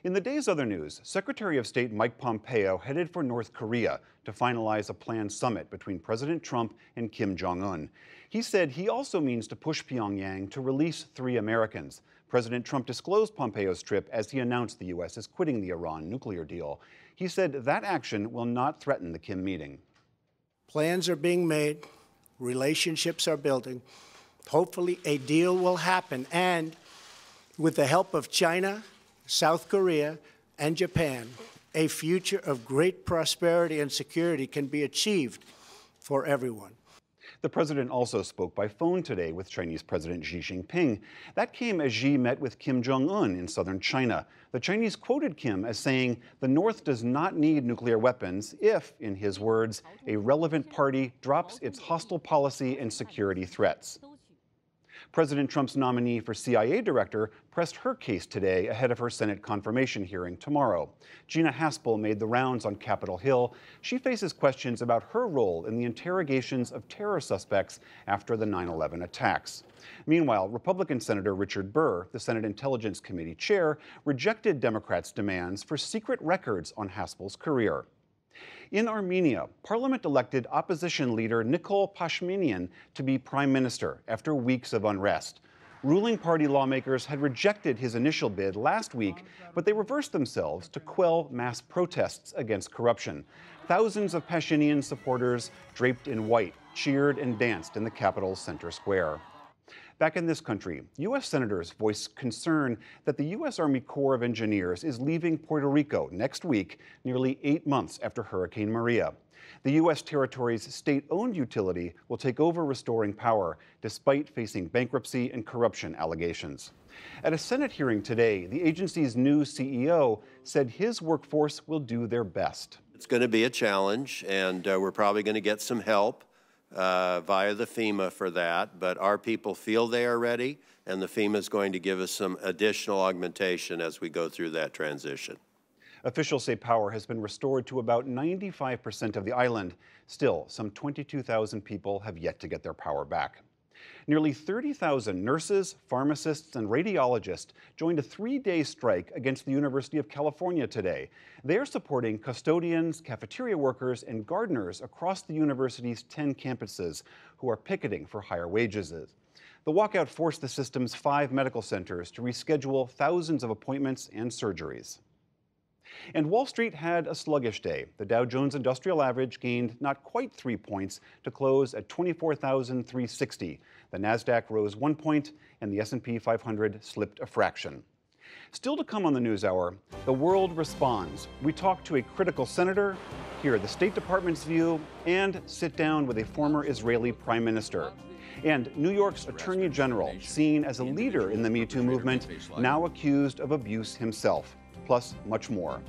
In the day's other news, Secretary of State Mike Pompeo headed for North Korea to finalize a planned summit between President Trump and Kim Jong-un. He said he also means to push Pyongyang to release 3 Americans. President Trump disclosed Pompeo's trip as he announced the U.S. is quitting the Iran nuclear deal. He said that action will not threaten the Kim meeting. Plans are being made, relationships are building. Hopefully a deal will happen, and with the help of China, South Korea, and Japan, a future of great prosperity and security can be achieved for everyone. The president also spoke by phone today with Chinese President Xi Jinping. That came as Xi met with Kim Jong-un in southern China. The Chinese quoted Kim as saying the North does not need nuclear weapons if, in his words, a relevant party drops its hostile policy and security threats. President Trump's nominee for CIA director pressed her case today ahead of her Senate confirmation hearing tomorrow. Gina Haspel made the rounds on Capitol Hill. She faces questions about her role in the interrogations of terror suspects after the 9/11 attacks. Meanwhile, Republican Senator Richard Burr, the Senate Intelligence Committee chair, rejected Democrats' demands for secret records on Haspel's career. In Armenia, Parliament elected opposition leader Nikol Pashinyan to be prime minister after weeks of unrest. Ruling party lawmakers had rejected his initial bid last week, but they reversed themselves to quell mass protests against corruption. Thousands of Pashinyan supporters, draped in white, cheered and danced in the capital's center square. Back in this country, U.S. senators voiced concern that the U.S. Army Corps of Engineers is leaving Puerto Rico next week, nearly 8 months after Hurricane Maria. The U.S. territory's state-owned utility will take over restoring power, despite facing bankruptcy and corruption allegations. At a Senate hearing today, the agency's new CEO said his workforce will do their best. It's going to be a challenge, and we're probably going to get some help via the FEMA for that, but our people feel they are ready, and the FEMA is going to give us some additional augmentation as we go through that transition. Officials say power has been restored to about 95% of the island. Still, some 22,000 people have yet to get their power back. Nearly 30,000 nurses, pharmacists, and radiologists joined a 3-day strike against the University of California today. They are supporting custodians, cafeteria workers, and gardeners across the university's 10 campuses who are picketing for higher wages. The walkout forced the system's 5 medical centers to reschedule thousands of appointments and surgeries. And Wall Street had a sluggish day. The Dow Jones Industrial Average gained not quite 3 points to close at 24,360. The Nasdaq rose 1 point, and the S&P 500 slipped a fraction. Still to come on the NewsHour, the world responds. We talk to a critical senator, hear the State Department's view, and sit down with a former Israeli prime minister. And New York's Attorney General, seen as a leader in the Me Too movement, now accused of abuse himself. Plus, much more.